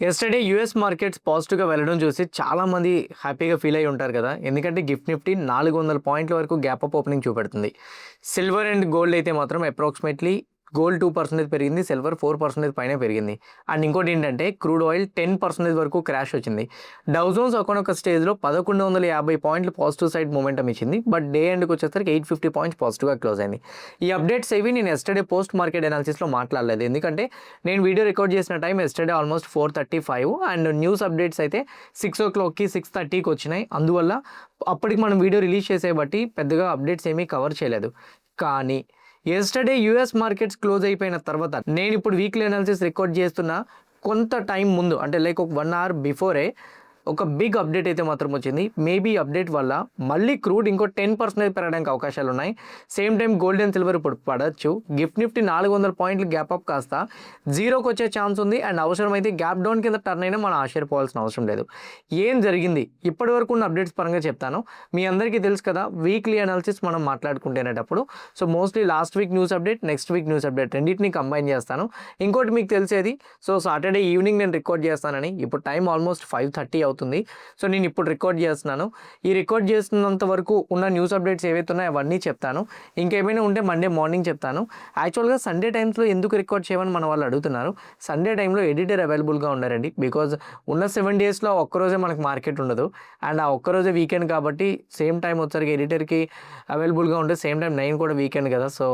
Yesterday US markets పాజిటివ్గా వెళ్ళడం చూసి చాలామంది హ్యాపీగా ఫీల్ అయి ఉంటారు కదా. ఎందుకంటే గిఫ్ట్ నిఫ్టీ 400 పాయింట్ల వరకు గ్యాప్ అప్ ఓపెనింగ్ చూపెడుతుంది. సిల్వర్ అండ్ గోల్డ్ అయితే మాత్రం అప్రాక్సిమేట్లీ గోల్డ్ 2% పెరిగింది, సిల్వర్ 4% పైన పెరిగింది. అండ్ ఇంకోటి ఏంటంటే క్రూడ్ ఆయిల్ 10% వరకు క్రాష్ వచ్చింది. డౌ జోన్స్ ఒక స్టేజ్లో 1150 పాయింట్లు పాజిటివ్ సైడ్ మూమెంటం ఇచ్చింది. బట్ డే ఎండ్కి వచ్చేసరికి 850 పాయింట్స్ పాజిటివ్గా క్లోజ్ అయింది. ఈ అప్డేట్స్ ఏవి నేను ఎస్టర్డే పోస్ట్ మార్కెట్ అనాలిసిస్లో మాట్లాడలేదు, ఎందుకంటే నేను వీడియో రికార్డ్ చేసిన time yesterday almost 4:35 and news updates అయితే 6 o'clockకి 6:30కి వచ్చినాయి. అందువల్ల అప్పటికి మనం వీడియో రిలీజ్ చేసే బట్టి పెద్దగా అప్డేట్స్ ఏమీ కవర్ చేయలేదు. కానీ ఎస్టర్డే యూఎస్ మార్కెట్స్ క్లోజ్ అయిపోయిన తర్వాత నేను ఇప్పుడు వీక్లీ అనాలిసిస్ రికార్డ్ చేస్తున్న కొంత టైం ముందు, అంటే లైక్ ఒక 1 hour బిఫోరే ఒక బిగ్ అప్డేట్ అయితే మాత్రం వచ్చింది. మేబీ అప్డేట్ వల్ల మళ్ళీ క్రూడ్ ఇంకో 10% పెరగడానికి అవకాశాలు ఉన్నాయి. Same time gold and silver ఇప్పుడు పడవచ్చు. గిఫ్ట్ నిఫ్టీ 400 పాయింట్లు గ్యాప్ అప్ కాస్త 0కి వచ్చే ఛాన్స్ ఉంది. అండ్ అవసరమైతే గ్యాప్ డౌన్ కింద టర్న్ అయినా మనం ఆశ్చర్యపోవాల్సిన అవసరం లేదు. ఏం జరిగింది ఇప్పటి వరకు ఉన్న అప్డేట్స్ పరంగా చెప్తాను. మీ అందరికీ తెలుసు కదా, వీక్లీ అనాలిసిస్ మనం మాట్లాడుకుంటేనేటప్పుడు so mostly last week news update, next week news update రెండింటిని కంబైన్ చేస్తాను. ఇంకోటి మీకు తెలిసేది, సో సాటర్డే ఈవినింగ్ నేను రికార్డ్ చేస్తానని. ఇప్పుడు టైం ఆల్మోస్ట్ 5:30 అవుతుంది. సో నేను ఇప్పుడు రికార్డ్ చేస్తున్నాను. ఈ రికార్డ్ చేస్తున్నంత వరకు ఉన్న న్యూస్ అప్డేట్స్ ఏవైతే ఉన్నాయో అవన్నీ చెప్తాను. ఇంకేమైనా ఉంటే మండే మార్నింగ్ చెప్తాను. యాక్చువల్గా సండే టైమ్స్లో ఎందుకు రికార్డ్ చేయమని మన వాళ్ళు అడుగుతున్నారు. సండే టైంలో ఎడిటర్ అవైలబుల్గా ఉన్నారండి. బికాజ్ ఉన్న 7 daysలో ఒక్కరోజే మనకు మార్కెట్ ఉండదు. అండ్ ఆ ఒక్కరోజే వీకెండ్ కాబట్టి సేమ్ టైం వచ్చరికి ఎడిటర్కి అవైలబుల్గా ఉంటే సేమ్ టైం 9 కూడా వీకెండ్ కదా, సో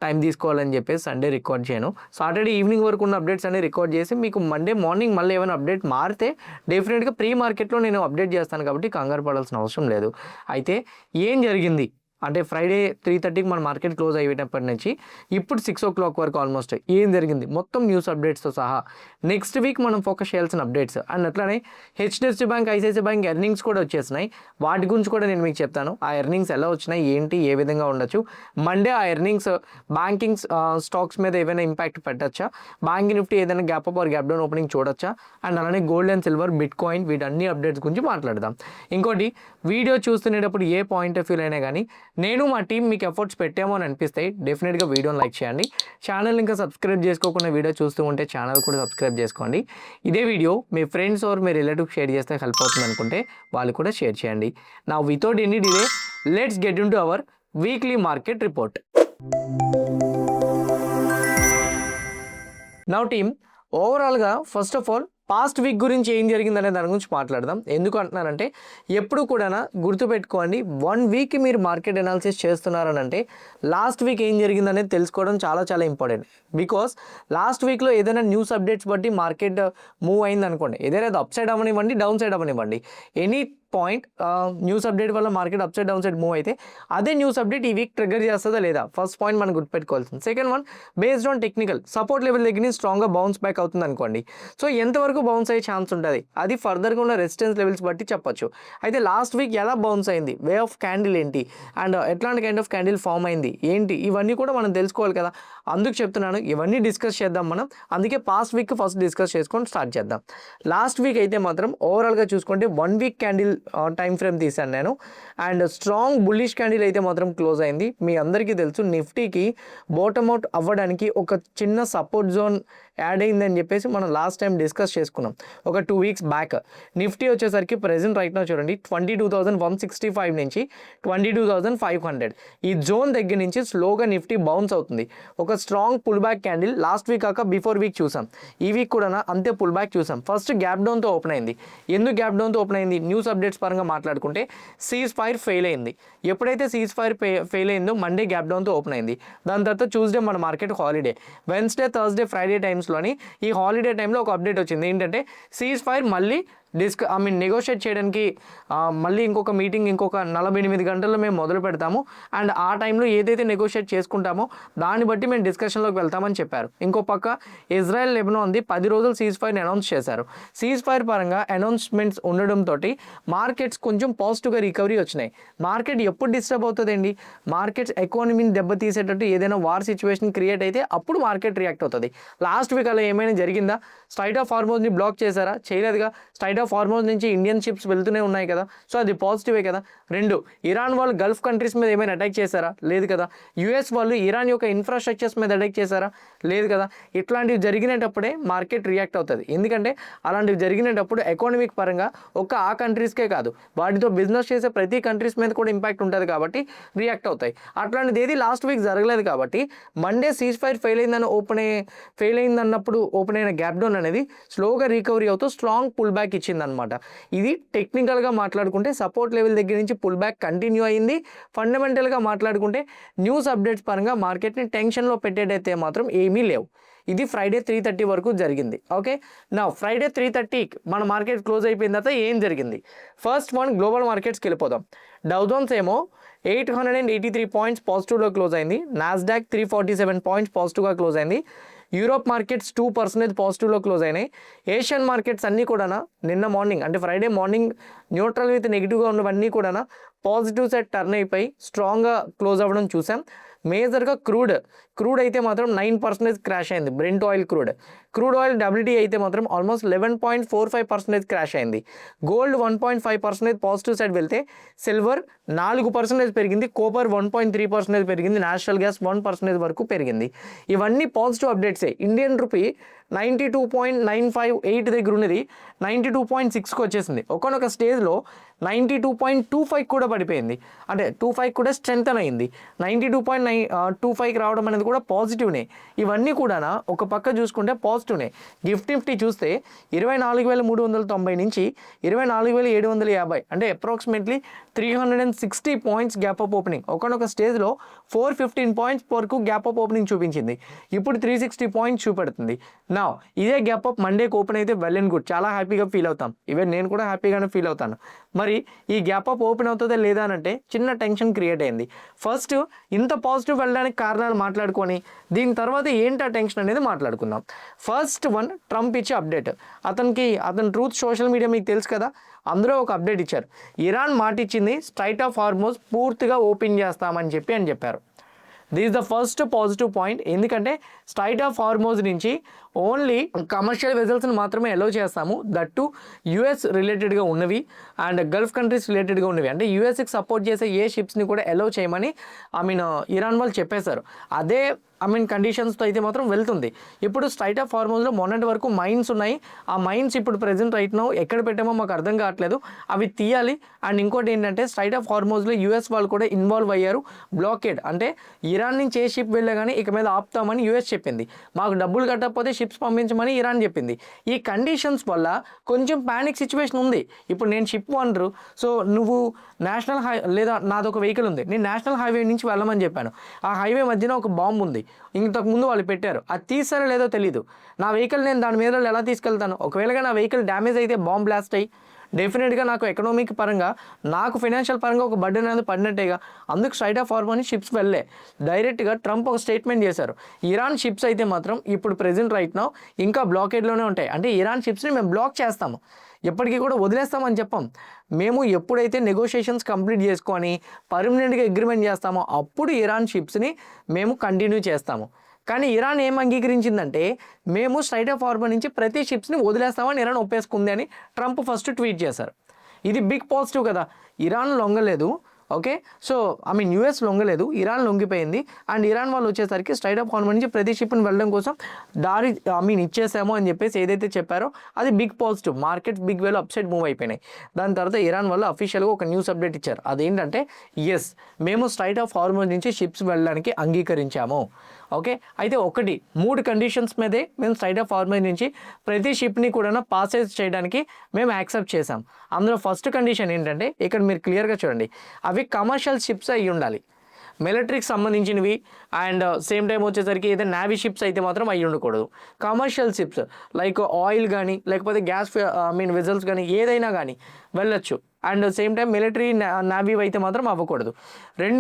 టైం తీసుకోవాలని చెప్పేసి సండే రికార్డ్ చేయను. సాటర్డే ఈవినింగ్ వరకు ఉన్న అప్డేట్స్ అన్ని రికార్డ్ చేసి మీకు మండే మార్నింగ్ మళ్ళీ ఏమైనా అప్డేట్ మారితే డెఫినెట్గా ప్రీ మార్కెట్లో నేను అప్డేట్ చేస్తాను కాబట్టి కంగారు పడాల్సిన అవసరం లేదు. అయితే ఏం జరిగింది అంటే ఫ్రైడే 3:30కి మన మార్కెట్ క్లోజ్ అయ్యేటప్పటి నుంచి ఇప్పుడు 6 o'clock వరకు ఆల్మోస్ట్ ఏం జరిగింది మొత్తం న్యూస్ అప్డేట్స్తో సహా నెక్స్ట్ వీక్ మనం ఫోకస్ చేయాల్సిన అప్డేట్స్. అండ్ అట్లానే HDFC bank, ICICI bank earnings కూడా వచ్చేసినాయి. వాటి గురించి కూడా నేను మీకు చెప్తాను. ఆ ఎర్నింగ్స్ ఎలా వచ్చినాయి, ఏంటి, ఏ విధంగా ఉండొచ్చు. మండే ఆ ఎర్నింగ్స్ బ్యాంకింగ్ స్టాక్స్ మీద ఏమైనా ఇంపాక్ట్ పెట్టచ్చా, బ్యాంక్ నిఫ్టీ ఏదైనా gap up or gap down opening చూడొచ్చా, అండ్ అలానే gold and silver, bitcoin, వీటన్ని అప్డేట్స్ గురించి మాట్లాడదాం. ఇంకోటి, వీడియో చూస్తునేటప్పుడు ఏ పాయింట్ ఆఫ్ వ్యూ అయినా కానీ నేను మా టీం మీకు ఎఫర్ట్స్ పెట్టామో అని అనిపిస్తే డెఫినెట్గా వీడియోని లైక్ చేయండి. ఛానల్ ఇంకా సబ్స్క్రైబ్ చేసుకోకుండా వీడియో చూస్తూ ఉంటే ఛానల్ కూడా సబ్స్క్రైబ్ చేసుకోండి. ఇదే వీడియో మీ ఫ్రెండ్స్ ఆర్ మీ రిలేటివ్ షేర్ చేస్తే హెల్ప్ అవుతుంది అనుకుంటే వాళ్ళు కూడా షేర్ చేయండి. నా without any delay let's get into our weekly market report. Now team, ఓవరాల్గా first of all past week గురించి ఏం జరిగిందనే దాని గురించి మాట్లాడదాం. ఎందుకు అంటున్నానంటే ఎప్పుడు కూడా గుర్తుపెట్టుకోండి, 1 week మీరు మార్కెట్ అనాలిసిస్ చేస్తున్నారని అంటే లాస్ట్ వీక్ ఏం జరిగిందనేది తెలుసుకోవడం చాలా చాలా ఇంపార్టెంట్. బికాస్ లాస్ట్ వీక్లో ఏదైనా న్యూస్ అప్డేట్స్ బట్టి మార్కెట్ మూవ్ అయింది అనుకోండి, ఏదైనా అప్ సైడ్ అవ్వనివ్వండి, డౌన్ సైడ్ అవ్వనివ్వండి, ఎనీ పాయింట్ న్యూస్ అప్డేట్ వల్ల market up side down side move అయితే అదే న్యూస్ అప్డేట్ ఈ వీక్ ట్రిగర్ చేస్తుందా లేదా, ఫస్ట్ పాయింట్ మనం గుర్తుపెట్టుకోవాల్సింది. Second one, based on technical support level దగ్గర నుంచి స్ట్రాంగ్గా బౌన్స్ బ్యాక్ అవుతుంది అనుకోండి. సో ఎంతవరకు బౌన్స్ అయ్యే ఛాన్స్ ఉంటుంది అది ఫర్దర్గా ఉన్న రెసిస్టెన్స్ లెవెల్స్ బట్టి చెప్పొచ్చు. అయితే లాస్ట్ వీక్ ఎలా బౌన్స్ అయింది, వే ఆఫ్ క్యాండిల్ ఏంటి, అండ్ ఎట్లాంటి కైండ్ ఆఫ్ క్యాండిల్ ఫామ్ అయింది ఏంటి, ఇవన్నీ కూడా మనం తెలుసుకోవాలి కదా. అందుకు చెప్తున్నాను, ఇవన్నీ డిస్కస్ చేద్దాం మనం. అందుకే పాస్ట్ వీక్ ఫస్ట్ డిస్కస్ చేసుకొని స్టార్ట్ చేద్దాం. లాస్ట్ వీక్ అయితే మాత్రం ఓవరాల్గా చూసుకుంటే 1 week క్యాండిల్ టైం ఫ్రేమ్ తీశాను నేను. అండ్ స్ట్రాంగ్ బుల్లిష్ క్యాండిల్ అయితే మాత్రం క్లోజ్ అయింది. మీ అందరికీ తెలుసు నిఫ్టీకి బాటమ్ అవుట్ అవ్వడానికి ఒక చిన్న సపోర్ట్ జోన్ యాడ్ అయిందని చెప్పేసి మనం లాస్ట్ టైం డిస్కస్ చేసుకున్నాం ఒక 2 weeks బ్యాక్. నిఫ్టీ వచ్చేసరికి ప్రెజెంట్ రైట్ నౌ చూడండి 22,165 నుంచి 22,500 ఈ జోన్ దగ్గర నుంచి స్లోగా నిఫ్టీ బౌన్స్ అవుతుంది. ఒక strong pull back candle last week కాక బిఫోర్ వీక్ చూసాం. ఈ వీక్ కూడా అంతే పుల్ బ్యాక్ చూసాం. ఫస్ట్ గ్యాప్ డౌన్తో ఓపెన్ అయింది. ఎందుకు గ్యాప్ డౌన్తో ఓపెన్ అయింది, న్యూస్ అప్డేట్స్ పరంగా మాట్లాడుకుంటే సీజ్ ఫైర్ ఫెయిల్ అయింది. ఎప్పుడైతే సీజ్ ఫైర్ ఫెయిల్ అయిందో మండే గ్యాప్ డౌన్తో ఓపెన్ అయింది. దాని తర్వాత ట్యూస్డే మన market holiday, Wednesday, Thursday, Friday టైమ్స్లోని ఈ హాలిడే టైంలో ఒక అప్డేట్ వచ్చింది. ఏంటంటే సీజ్ ఫైర్ మళ్ళీ నెగోషియేట్ చేయడానికి మళ్ళీ ఇంకొక మీటింగ్ ఇంకొక 48 గంటల్లో మేము మొదలు పెడతాము. అండ్ ఆ టైంలో ఏదైతే నెగోషియేట్ చేసుకుంటామో దాన్ని బట్టి మేము డిస్కషన్లోకి వెళ్తామని చెప్పారు. ఇంకో పక్క ఇజ్రాయెల్ లెబనాన్ది 10 రోజులు సీజ్ ఫైర్ని అనౌన్స్ చేశారు. సీజ్ ఫైర్ పరంగా అనౌన్స్మెంట్స్ ఉండడంతో మార్కెట్స్ కొంచెం పాజిటివ్గా రికవరీ వచ్చినాయి. మార్కెట్ ఎప్పుడు డిస్టర్బ్ అవుతుందండి, మార్కెట్స్ ఎకానమీని దెబ్బతీసేటట్టు ఏదైనా వార్ సిచ్యువేషన్ క్రియేట్ అయితే అప్పుడు మార్కెట్ రియాక్ట్ అవుతుంది. లాస్ట్ వీక్ అలా ఏమైనా జరిగిందా, స్ట్రైట్ ఆఫ్ హార్మోజ్ని బ్లాక్ చేశారా, చేయలేదుగా. స్ట్రైట్ ఆఫ్ ఆఫ్ హార్మోజ్ నుంచి ఇండియన్ షిప్స్ వెళ్తూనే ఉన్నాయి కదా, సో అది పాజిటివే కదా. 2, ఇరాన్ వాళ్ళు గల్ఫ్ కంట్రీస్ మీద ఏమైనా అటాక్ చేశారా? లేదు కదా. యుఎస్ వాళ్ళు ఇరాన్ యొక్క ఇన్ఫ్రాస్ట్రక్చర్స్ మీద అటాక్ చేశారా? లేదు కదా. ఇట్లాంటివి జరిగినప్పుడే మార్కెట్ రియాక్ట్ అవుతుంది. ఎందుకంటే అలాంటివి జరిగినప్పుడు ఎకానమిక్ పరంగా ఆ కంట్రీస్కే కాదు, వాటితో బిజినెస్ చేసే ప్రతి కంట్రీస్ మీద కూడా ఇంపాక్ట్ ఉంటుంది కాబట్టి రియాక్ట్ అవుతాయి. అట్లాంటిది ఏది లాస్ట్ వీక్ జరగలేదు కాబట్టి మండే సీజ్ ఫైర్ ఫెయిల్ అయిందన్నప్పుడు ఓపెన్ అయిన గ్యాప్ డౌన్ అనేది స్లోగా రికవరీ అవుతూ స్ట్రాంగ్ పుల్ బ్యాక్ ఇచ్చిందనమాట. ఇది టెక్నికల్గా మాట్లాడుకుంటే సపోర్ట్ లెవెల్ దగ్గర నుంచి పుల్ బ్యాక్ కంటిన్యూ అయింది. ఫండమెంటల్గా మాట్లాడుకుంటే న్యూస్ అప్డేట్స్ పరంగా మార్కెట్ని టెన్షన్లో పెట్టేటైతే మాత్రం ఏమీ లేవు. ఇది ఫ్రైడే 3:30 వరకు జరిగింది. ఓకే, నా ఫ్రైడే 3:30 మన మార్కెట్ క్లోజ్ అయిపోయిన తర్వాత ఏం జరిగింది? ఫస్ట్ గ్లోబల్ మార్కెట్స్కి వెళ్ళిపోదాం. డౌ జోన్స్ ఏమో 883 పాయింట్స్ పాజిటివ్లో క్లోజ్ అయింది. నాస్డాక్ 347 పాయింట్స్ పాజిటివ్గా క్లోజ్ అయింది. యూరోప్ మార్కెట్స్ 2% పాజిటివ్లో క్లోజ్ అయినాయి. ఏషియన్ మార్కెట్స్ అన్నీ కూడా నిన్న మార్నింగ్ అంటే ఫ్రైడే మార్నింగ్ న్యూట్రల్ విత్ నెగిటివ్గా ఉన్నవన్నీ కూడా పాజిటివ్ సైడ్ టర్న్ అయిపోయి స్ట్రాంగ్గా క్లోజ్ అవ్వడం చూసాం. మేజర్గా క్రూడ్ అయితే మాత్రం 9% క్రాష్ అయింది. Brent oil crude oil WTI అయితే మాత్రం ఆల్మోస్ట్ 11.45% క్రాష్ అయింది. గోల్డ్ 1.5% పాజిటివ్ సైడ్ వెళ్తే సిల్వర్ 4% పెరిగింది. కాపర్ 1.3% పెరిగింది. నేచురల్ గ్యాస్ 1% వరకు పెరిగింది. ఇవన్నీ పాజిటివ్ అప్డేట్సే. ఇండియన్ రూపీ 92.958 దగ్గర ఉన్నది 92.6కి వచ్చేసింది. ఒకనొక స్టేజ్లో 92.25 కూడా పడిపోయింది. అంటే 25 కూడా స్ట్రెంగ్తన్ అయింది. 92.25కి రావడం అనేది కూడా పాజిటివ్నే. ఇవన్నీ కూడా ఒక పక్క చూసుకుంటే పాజిటివ్నే. గిఫ్ట్ నిఫ్టీ చూస్తే 24,390 నుంచి 24,750 అంటే approximately 360 points gap up opening. ఒకనొక స్టేజ్లో 415 పాయింట్స్ వరకు గ్యాప్ అప్ ఓపెనింగ్ చూపించింది. ఇప్పుడు 360 పాయింట్స్ చూపెడుతుంది. నా ఇదే గ్యాప్ అప్ మండేకి ఓపెన్ అయితే వెల్ అండ్ గుడ్, చాలా హ్యాపీగా ఫీల్ అవుతాం. ఈవెన్ నేను కూడా హ్యాపీగానే ఫీల్ అవుతాను. మరి ఈ గ్యాప్ అప్ ఓపెన్ అవుతుందా లేదా అంటే చిన్న టెన్షన్ క్రియేట్ అయింది. ఫస్ట్ ఇంత పాజిటివ్ వెళ్ళడానికి కారణాలు మాట్లాడుకొని దీని తర్వాత ఏంటి ఆ టెన్షన్ అనేది మాట్లాడుకుందాం. ఫస్ట్ ట్రంప్ ఇచ్చే అప్డేట్. అతని ట్రూత్ సోషల్ మీడియా మీకు తెలుసు కదా, అందులో ఒక అప్డేట్ ఇచ్చారు. ఇరాన్ మాట ఇచ్చింది స్ట్రైట్ ఆఫ్ హార్మోజ్ పూర్తిగా ఓపెన్ చేస్తామని చెప్పారు. This the first positive point. ఎందుకంటే స్ట్రైట్ ఆఫ్ హార్మోజ్ నుంచి ఓన్లీ కమర్షియల్ వెజల్స్ని మాత్రమే అలౌ చేస్తాము. దట్టు యుఎస్ రిలేటెడ్గా ఉన్నవి అండ్ గల్ఫ్ కంట్రీస్ రిలేటెడ్గా ఉన్నవి. అంటే యుఎస్కి సపోర్ట్ చేసే ఏ షిప్స్ని కూడా అలౌ చేయమని ఇరాన్ వాళ్ళు చెప్పేశారు. అదే కండిషన్స్తో అయితే మాత్రం వెళ్తుంది. ఇప్పుడు స్ట్రైట్ ఆఫ్ హార్మోజ్లో మొన్నటి వరకు మైన్స్ ఉన్నాయి. ఆ మైన్స్ ఇప్పుడు ప్రెజెంట్ రైట్ నౌ ఎక్కడ పెట్టామో మాకు అర్థం కావట్లేదు, అవి తీయాలి. అండ్ ఇంకోటి ఏంటంటే స్ట్రైట్ ఆఫ్ హార్మోజ్లో యుఎస్ వాళ్ళు కూడా ఇన్వాల్వ్ అయ్యారు. బ్లాకేడ్ అంటే ఇరాన్ నుంచి ఏ షిప్ వెళ్ళా కానీ ఇక మీద ఆపుతామని యుఎస్ చెప్పింది. మాకు డబ్బులు కట్టకపోతే షిప్స్ పంపించమని ఇరాన్ చెప్పింది. ఈ కండిషన్స్ వల్ల కొంచెం ప్యానిక్ సిచ్యువేషన్ ఉంది. ఇప్పుడు నేను షిప్ ఓనరు, సో నువ్వు నేషనల్ లేదా నాదొక వెహికల్ ఉంది, నేను నేషనల్ హైవే నుంచి వెళ్ళమని చెప్పాను. ఆ హైవే మధ్యన ఒక బాంబు ఉంది, ఇంతకుముందు వాళ్ళు పెట్టారు. అది తీసారో లేదో తెలీదు. నా వెహికల్ నేను దాని మీద ఎలా తీసుకెళ్తాను? ఒకవేళగా నా వెహికల్ డ్యామేజ్ అయితే బాంబ్ బ్లాస్ట్ అయ్యి డెఫినెట్గా నాకు ఎకనామిక్ పరంగా నాకు ఫైనాన్షియల్ పరంగా ఒక బర్డెన్ అనేది పడినట్టేగా. అందుకు స్ట్రైట్ ఆఫ్ హార్మోజ్ షిప్స్ వెళ్ళే డైరెక్ట్గా ట్రంప్ ఒక స్టేట్మెంట్ చేశారు. ఇరాన్ షిప్స్ అయితే మాత్రం ఇప్పుడు ప్రెజెంట్ రైట్ నౌ ఇంకా బ్లాకేడ్లోనే ఉంటాయి. అంటే ఇరాన్ షిప్స్ని మేము బ్లాక్ చేస్తాము, ఎప్పటికీ కూడా వదిలేస్తామని చెప్పాం. మేము ఎప్పుడైతే నెగోషియేషన్స్ కంప్లీట్ చేసుకొని పర్మనెంట్గా అగ్రిమెంట్ చేస్తామో అప్పుడు ఇరాన్ షిప్స్ని మేము కంటిన్యూ చేస్తాము. కానీ ఇరాన్ ఏం అంగీకరించిందంటే మేము స్ట్రైట్ ఆఫ్ హార్మోజ్ నుంచి ప్రతి షిప్స్ని వదిలేస్తామని ఇరాన్ ఒప్పేసుకుంది అని ట్రంప్ ఫస్ట్ ట్వీట్ చేశారు. ఇది బిగ్ పాజిటివ్ కదా. ఇరాన్ లొంగలేదు. ఓకే, సో యుఎస్ లొంగలేదు, ఇరాన్ లొంగిపోయింది. అండ్ ఇరాన్ వాళ్ళు వచ్చేసరికి స్ట్రైట్ ఆఫ్ హార్మోజ్ నుంచి ప్రతి షిప్ని వెళ్ళడం కోసం దారి ఇచ్చేసాము అని చెప్పేసి ఏదైతే చెప్పారో అది బిగ్ పాజిటివ్. మార్కెట్స్ బిగ్ వేలో అప్సైడ్ మూవ్ అయిపోయినాయి. దాని తర్వాత ఇరాన్ వాళ్ళు అఫీషియల్గా ఒక న్యూస్ అప్డేట్ ఇచ్చారు. అదేంటంటే ఎస్ మేము స్ట్రైట్ ఆఫ్ హార్మోజ్ నుంచి షిప్స్ వెళ్ళడానికి అంగీకరించాము. ఓకే, అయితే 3 కండిషన్స్ మీదే మేము స్ట్రైట్ ఆఫ్ హార్మోజ్ నుంచి ప్రతి షిప్ని కూడా పాసేజ్ చేయడానికి మేము యాక్సెప్ట్ చేసాం. అందులో ఫస్ట్ కండిషన్ ఏంటంటే ఇక్కడ మీరు క్లియర్గా చూడండి, అవి కమర్షియల్ షిప్స్ అయ్యి ఉండాలి, మిలిటరీకి సంబంధించినవి. అండ్ సేమ్ టైం వచ్చేసరికి ఏదైనా నేవీ షిప్స్ అయితే మాత్రం అయ్యి ఉండకూడదు. కమర్షియల్ షిప్స్ లైక్ ఆయిల్ కానీ లేకపోతే గ్యాస్ వెజల్స్ కానీ ఏదైనా కానీ వెళ్ళొచ్చు. And same time military navy అయితే మాత్రం అవ్వకూడదు.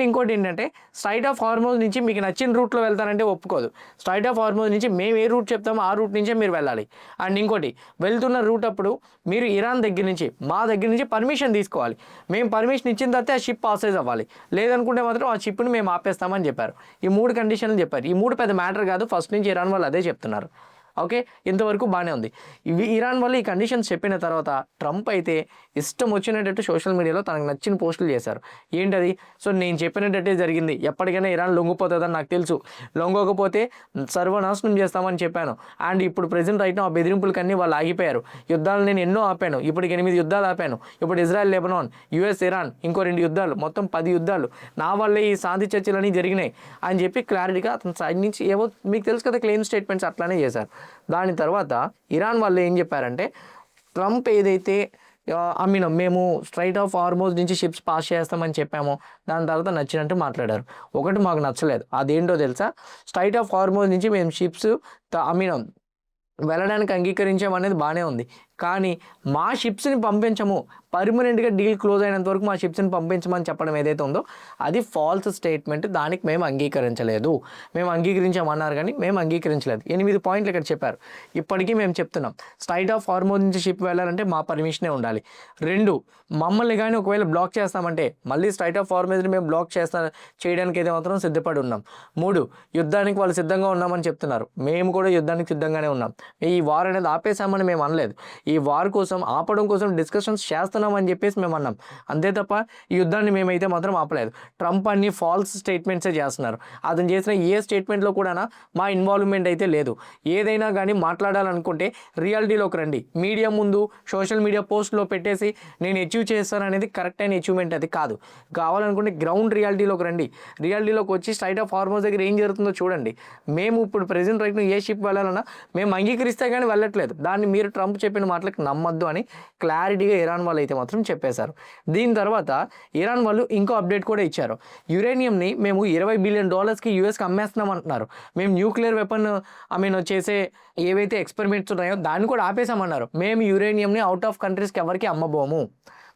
ఇంకోటి ఏంటంటే స్ట్రైట్ ఆఫ్ హార్మోజ్ నుంచి మీకు నచ్చిన రూట్లో వెళ్తానంటే ఒప్పుకోదు. స్ట్రైట్ ఆఫ్ హార్మోజ్ నుంచి మేము ఏ రూట్ చెప్తామో ఆ రూట్ నుంచే మీరు వెళ్ళాలి. అండ్ ఇంకోటి వెళ్తున్న రూట్ అప్పుడు మీరు ఇరాన్ దగ్గర నుంచి మా దగ్గర నుంచి పర్మిషన్ తీసుకోవాలి. మేము పర్మిషన్ ఇచ్చిన తర్వాత ఆ షిప్ పాసేజ్ అవ్వాలి, లేదనుకుంటే మాత్రం ఆ షిప్ని మేము ఆపేస్తామని చెప్పారు. ఈ 3 కండిషన్లు చెప్పారు. ఈ 3 పెద్ద మ్యాటర్ కాదు, ఫస్ట్ నుంచి ఇరాన్ వాళ్ళు అదే చెప్తున్నారు. ఓకే, ఇంతవరకు బాగానే ఉంది. ఇరాన్ వాళ్ళు ఈ కండిషన్స్ చెప్పిన తర్వాత ట్రంప్ అయితే ఇష్టం వచ్చినట్టు సోషల్ మీడియాలో తనకు నచ్చిన పోస్టులు చేశారు. ఏంటది? సో నేను చెప్పినట్టే జరిగింది, ఎప్పటికైనా ఇరాన్ లొంగిపోతుందని నాకు తెలుసు, లొంగకపోతే సర్వనాశనం చేస్తామని చెప్పాను. అండ్ ఇప్పుడు ప్రెజెంట్ రైట్ ఆ బెదిరింపులకన్నీ వాళ్ళు ఆగిపోయారు. యుద్ధాలు నేను ఎన్నో ఆపాను, ఇప్పటికి 8 యుద్ధాలు ఆపాను. ఇప్పుడు ఇజ్రాయెల్, లెబనాన్, యుఎస్, ఇరాన్, ఇంకో 2 యుద్ధాలు, మొత్తం 10 యుద్ధాలు నా వల్లే ఈ శాంతి చర్చలన్నీ జరిగినాయి అని చెప్పి క్లారిటీగా అతని సైడ్ నుంచి ఏవో మీకు తెలుసు కదా క్లెయిమ్ స్టేట్మెంట్స్ అట్లానే చేశారు. దాని తర్వాత ఇరాన్ వాళ్ళు ఏం చెప్పారంటే, ట్రంప్ ఏదైతే మేము స్ట్రైట్ ఆఫ్ హార్మోజ్ నుంచి షిప్స్ పాస్ చేస్తామని చెప్పామో దాని తర్వాత నచ్చినట్టు మాట్లాడారు. ఒకటి మాకు నచ్చలేదు, అదేంటో తెలుసా? స్ట్రైట్ ఆఫ్ హార్మోజ్ నుంచి మేము షిప్స్ వెళ్ళడానికి అంగీకరించామనేది బాగానే ఉంది, కానీ మా షిప్స్ని పంపించము, పర్మనెంట్గా డీల్ క్లోజ్ అయినంత వరకు మా షిప్స్ని పంపించమని చెప్పడం ఏదైతే ఉందో అది ఫాల్స్ స్టేట్మెంట్. దానికి మేము అంగీకరించలేదు. మేము అంగీకరించామన్నారు కానీ మేము అంగీకరించలేదు. 8 పాయింట్లు ఇక్కడ చెప్పారు. ఇప్పటికీ మేము చెప్తున్నాం, స్ట్రైట్ ఆఫ్ హార్మోజ్ నుంచి షిప్ వెళ్ళాలంటే మా పర్మిషనే ఉండాలి. 2, మమ్మల్ని కానీ ఒకవేళ బ్లాక్ చేస్తామంటే మళ్ళీ స్ట్రైట్ ఆఫ్ హార్మోజ్ని మేము బ్లాక్ చేయడానికి అయితే మాత్రం సిద్ధపడి ఉన్నాం. 3, యుద్ధానికి వాళ్ళు సిద్ధంగా ఉన్నామని చెప్తున్నారు, మేము కూడా యుద్ధానికి సిద్ధంగానే ఉన్నాం. ఈ వార్ అనేది ఆపేసామని మేము అనలేదు, ఈ వార్ కోసం ఆపడం కోసం డిస్కషన్స్ చేస్తున్నామని చెప్పేసి మేము అన్నాం, అంతే తప్ప ఈ యుద్ధాన్ని మేమైతే మాత్రం ఆపలేదు. ట్రంప్ అన్ని ఫాల్స్ స్టేట్మెంట్సే చేస్తున్నారు. అతను చేసిన ఏ స్టేట్మెంట్లో కూడా మా ఇన్వాల్వ్మెంట్ అయితే లేదు. ఏదైనా కానీ మాట్లాడాలనుకుంటే రియాలిటీలోకి రండి. మీడియా ముందు సోషల్ మీడియా పోస్ట్లో పెట్టేసి నేను అచీవ్ చేస్తాను అనేది కరెక్ట్ అయిన అచీవ్మెంట్ అది కాదు. కావాలనుకుంటే గ్రౌండ్ రియాలిటీలోకి రండి. రియాలిటీలోకి వచ్చి స్ట్రైట్ ఆఫ్ హార్మోజ్ దగ్గర ఏం జరుగుతుందో చూడండి. మేము ఇప్పుడు ప్రెజెంట్ రైట్ ఏ షిప్ వెళ్ళాలన్నా మేము అంగీకరిస్తే కానీ వెళ్ళట్లేదు. దాన్ని మీరు ట్రంప్ చెప్పిన మాటలకు నమ్మద్దు అని క్లారిటీగా ఇరాన్ వాళ్ళు అయితే మాత్రం చెప్పేశారు. దీని తర్వాత ఇరాన్ వాళ్ళు ఇంకో అప్డేట్ కూడా ఇచ్చారు. యురేనియంని మేము $20 బిలియన్ యూఎస్కి అమ్మేస్తున్నాం అంటున్నారు. మేము న్యూక్లియర్ వెపన్ చేసే ఏవైతే ఎక్స్పెరిమెంట్స్ ఉన్నాయో దాన్ని కూడా ఆపేసామన్నారు. మేము యురేనియంని అవుట్ ఆఫ్ కంట్రీస్కి ఎవరికి అమ్మబోము.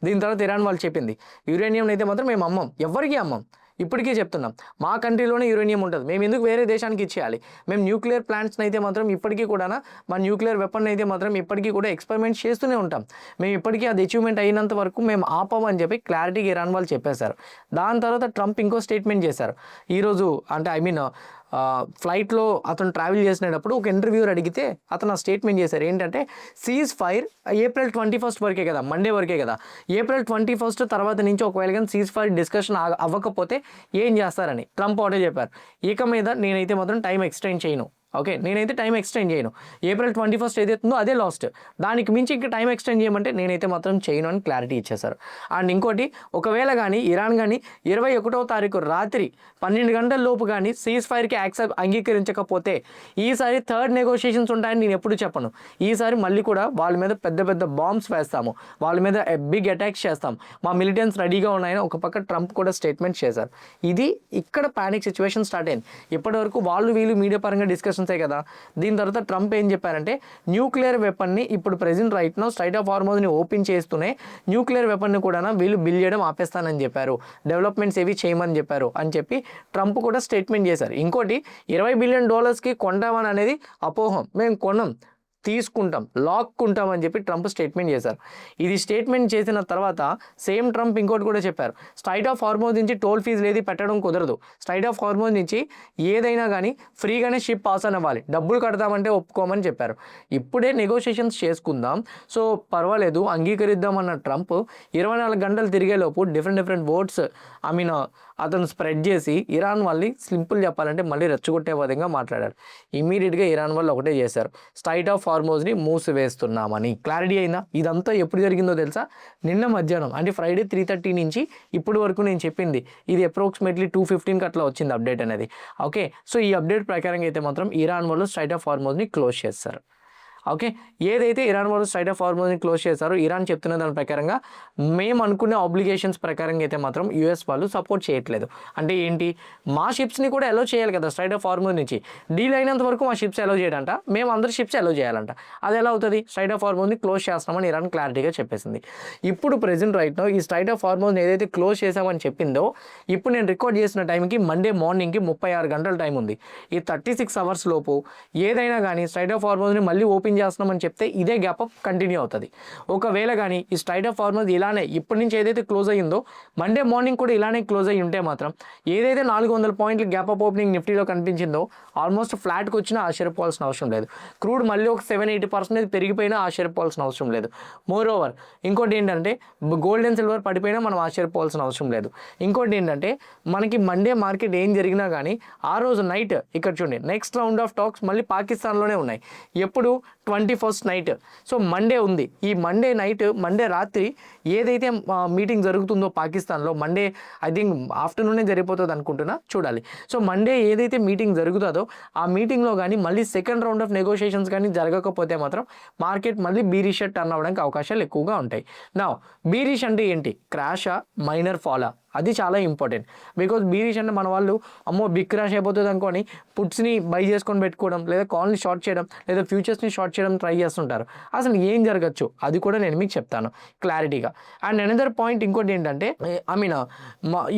దీని తర్వాత ఇరాన్ వాళ్ళు చెప్పింది, యురేనియం అయితే మాత్రం మేము అమ్మం, ఎవరికి అమ్మం. ఇప్పటికే చెప్తున్నాం, మా కంట్రీలోనే యురేనియం ఉంటుంది, మేము ఎందుకు వేరే దేశానికి ఇచ్చేయాలి. మేము న్యూక్లియర్ ప్లాంట్స్ని అయితే మాత్రం ఇప్పటికీ కూడా మా న్యూక్లియర్ వెపన్ అయితే మాత్రం ఇప్పటికీ కూడా ఎక్స్పెరిమెంట్ చేస్తూనే ఉంటాం. మేము ఇప్పటికీ అది అచీవ్మెంట్ అయినంత వరకు మేము ఆపమని చెప్పి క్లారిటీగా ఇరాన్ వాళ్ళు చెప్పేశారు. దాని తర్వాత ట్రంప్ ఇంకో స్టేట్మెంట్ చేశారు. ఈరోజు అంటే ఫ్లైట్లో అతను ట్రావెల్ చేసినప్పుడు ఒక ఇంటర్వ్యూర్ అడిగితే అతను ఆ స్టేట్మెంట్ చేశారు. ఏంటంటే సీజ్ ఫైర్ April 21 వరకే కదా, మండే వరకే కదా, April 21 తర్వాత నుంచి ఒకవేళ కానీ సీజ్ ఫైర్ డిస్కషన్ అవ్వకపోతే ఏం చేస్తారని ట్రంప్ ఒకటే చెప్పారు. ఇక మీద నేనైతే మాత్రం టైం ఎక్స్టెండ్ చేయను. ఓకే, నేనైతే టైం ఎక్స్టెండ్ చేయను. April 21 ఏదైతుందో అదే లాస్ట్, దానికి మించి ఇంకా టైం ఎక్స్టెండ్ చేయమంటే నేనైతే మాత్రం చేయను అని క్లారిటీ ఇచ్చేశారు. అండ్ ఇంకోటి, ఒకవేళ కానీ ఇరాన్ కానీ 21వ తారీఖు రాత్రి 12 గంటల లోపు కానీ సీజ్ ఫైర్కి అంగీకరించకపోతే ఈసారి థర్డ్ నెగోషియేషన్స్ ఉంటాయని నేను ఎప్పుడు చెప్పను. ఈసారి మళ్ళీ కూడా వాళ్ళ మీద పెద్ద పెద్ద బాంబ్స్ వేస్తాము, వాళ్ళ మీద బిగ్ అటాక్స్ చేస్తాం, మా మిలిటెన్స్ రెడీగా ఉన్నాయని ఒక పక్క ట్రంప్ కూడా స్టేట్మెంట్ చేశారు. ఇది ఇక్కడ పానిక్ సిచ్యువేషన్ స్టార్ట్ అయింది. ఇప్పటివరకు వాళ్ళు వీళ్ళు మీడియా పరంగా డిస్కషన్సే కదా. దీని తర్వాత ట్రంప్ ఏం చెప్పారంటే, న్యూక్లియర్ వెపన్ని ఇప్పుడు present right now strait of హార్మోజ్ని ఓపెన్ చేస్తూనే న్యూక్లియర్ వెపన్ని కూడా వీళ్ళు బిల్డ్ చేయడం ఆపేస్తానని చెప్పారు, డెవలప్మెంట్స్ ఏవి చేయమని చెప్పారు అని చెప్పి ట్రంప్ కూడా స్టేట్మెంట్ చేశారు. ఇంకోటి, $20 బిలియన్ కొంటామని అనేది అపోహం, మేము కొనం, తీసుకుంటాం, లాక్కుంటాం అని చెప్పి ట్రంప్ స్టేట్మెంట్ చేశారు. ఇది స్టేట్మెంట్ చేసిన తర్వాత సేమ్ ట్రంప్ ఇంకోటి కూడా చెప్పారు, స్ట్రైట్ ఆఫ్ హార్మోజ్ నుంచి టోల్ ఫీజు ఏది పెట్టడం కుదరదు, స్ట్రైట్ ఆఫ్ హార్మోజ్ నుంచి ఏదైనా కానీ ఫ్రీగానే షిప్ పాస్ అవ్వాలి, డబ్బులు కడతామంటే ఒప్పుకోమని చెప్పారు. ఇప్పుడే నెగోషియేషన్స్ చేసుకుందాం, సో పర్వాలేదు అంగీకరిద్దామన్న ట్రంప్ 24 గంటలు తిరిగేలోపు డిఫరెంట్ వర్డ్స్ అతను స్ప్రెడ్ చేసి ఇరాన్ వాళ్ళని సింపుల్ చెప్పాలంటే మళ్ళీ రెచ్చగొట్టే విధంగా మాట్లాడారు. ఇమీడియట్గా ఇరాన్ వాళ్ళు ఒకటే చేశారు, స్ట్రైట్ ఆఫ్ హార్మోజ్ని మూసివేస్తున్నామని. క్లారిటీ అయిందా? ఇదంతా ఎప్పుడు జరిగిందో తెలుసా? నిన్న మధ్యాహ్నం అంటే Friday 3:30 నుంచి ఇప్పుడు వరకు నేను చెప్పింది ఇది అప్రాక్సిమేట్లీ 2:15కి అట్లా వచ్చింది అప్డేట్ అనేది. ఓకే, సో ఈ అప్డేట్ ప్రకారంగా అయితే మాత్రం ఇరాన్ వాళ్ళు స్ట్రైట్ ఆఫ్ హార్మోజ్ని క్లోజ్ చేస్తారు. ఓకే, ఏదైతే ఇరాన్ వాళ్ళు స్ట్రైట్ ఆఫ్ హార్మోజ్ని క్లోజ్ చేశారో ఇరాన్ చెప్తున్న దాని ప్రకారంగా మేము అనుకునే ఆబ్లిగేషన్స్ ప్రకారంగా అయితే మాత్రం యూఎస్ వాళ్ళు సపోర్ట్ చేయట్లేదు. అంటే ఏంటి, మా షిప్స్ని కూడా అలో చేయాలి కదా స్ట్రైట్ ఆఫ్ హార్మోజ్ నుంచి, డీల్ అయినంత వరకు మా షిప్స్ అలో చేయడంట, మేము అందరి షిప్స్ అలో చేయాలంట. అది ఎలా అవుతుంది? స్ట్రైట్ ఆఫ్ హార్మోజ్ని క్లోజ్ చేస్తామని ఇరాన్ క్లారిటీగా చెప్పేసింది. ఇప్పుడు ప్రెజెంట్ రైట్ నో ఈ స్ట్రైట్ ఆఫ్ హార్మోజ్ని ఏదైతే క్లోజ్ చేసామని చెప్పిందో, ఇప్పుడు నేను రికార్డ్ చేసిన టైంకి మండే మార్నింగ్కి 36 గంటల టైం ఉంది. ఈ 36 అవర్స్ లోపు ఏదైనా కానీ స్ట్రైట్ ఆఫ్ హార్మోజ్ని మళ్ళీ ఓపెన్ ఓపెన్ చేస్తున్నామని చెప్తే ఇదే గ్యాప్ అప్ కంటిన్యూ అవుతుంది. ఒకవేళ కానీ ఈ స్ట్రైట్ ఆఫ్ ఫార్మర్స్ ఇలానే ఇప్పటి నుంచి ఏదైతే క్లోజ్ అయ్యిందో మండే మార్నింగ్ కూడా ఇలానే క్లోజ్ అయ్యి ఉంటే మాత్రం ఏదైతే 400 పాయింట్లు గ్యాప్ అప్ ఓపెనింగ్ నిఫ్టీలో కనిపించిందో ఆల్మోస్ట్ ఫ్లాట్కి వచ్చినా ఆశ్చర్యపోవాల్సిన అవసరం లేదు. క్రూడ్ మళ్ళీ ఒక 7-8% పెరిగిపోయినా ఆశ్చర్యపోవాల్సిన అవసరం లేదు. మోర్ ఓవర్ ఇంకోటి ఏంటంటే గోల్డ్ అండ్ సిల్వర్ పడిపోయినా మనం ఆశ్చర్యపోవాల్సిన అవసరం లేదు. ఇంకోటి ఏంటంటే మనకి మండే మార్కెట్ ఏం జరిగినా కానీ ఆ రోజు నైట్ ఇక్కడ చూడండి నెక్స్ట్ రౌండ్ ఆఫ్ టాక్స్ మళ్ళీ పాకిస్తాన్లోనే ఉన్నాయి. ఎప్పుడు 21st నైట్. సో మండే ఉంది. ఈ మండే నైట్ మండే రాత్రి ఏదైతే మీటింగ్ జరుగుతుందో పాకిస్తాన్లో మండే ఐ థింక్ ఆఫ్టర్నూనే జరిగిపోతుంది అనుకుంటున్నా, చూడాలి. సో మండే ఏదైతే మీటింగ్ జరుగుతుందో ఆ మీటింగ్లో కానీ మళ్ళీ సెకండ్ రౌండ్ ఆఫ్ నెగోషియేషన్స్ కానీ జరగకపోతే మాత్రం మార్కెట్ మళ్ళీ బీరిష్ టర్న్ అవ్వడానికి అవకాశాలు ఎక్కువగా ఉంటాయి. నా బీరిష్ అంటే ఏంటి? క్రాషా, మైనర్ ఫాలా? అది చాలా ఇంపార్టెంట్. బికాజ్ బీరిష్ అంటే మన వాళ్ళు అమ్మో బిగ్ క్రాష్ అయిపోతుంది అనుకొని పుట్స్ని బై చేసుకొని పెట్టుకోవడం, లేదా కాల్ని షార్ట్ చేయడం, లేదా ఫ్యూచర్స్ని షార్ట్ చేయడం ట్రై చేస్తుంటారు. అసలు ఏం జరగచ్చు అది కూడా నేను మీకు చెప్తాను క్లారిటీగా. అండ్ అనదర్ పాయింట్ ఇంకోటి ఏంటంటే ఐ మీన్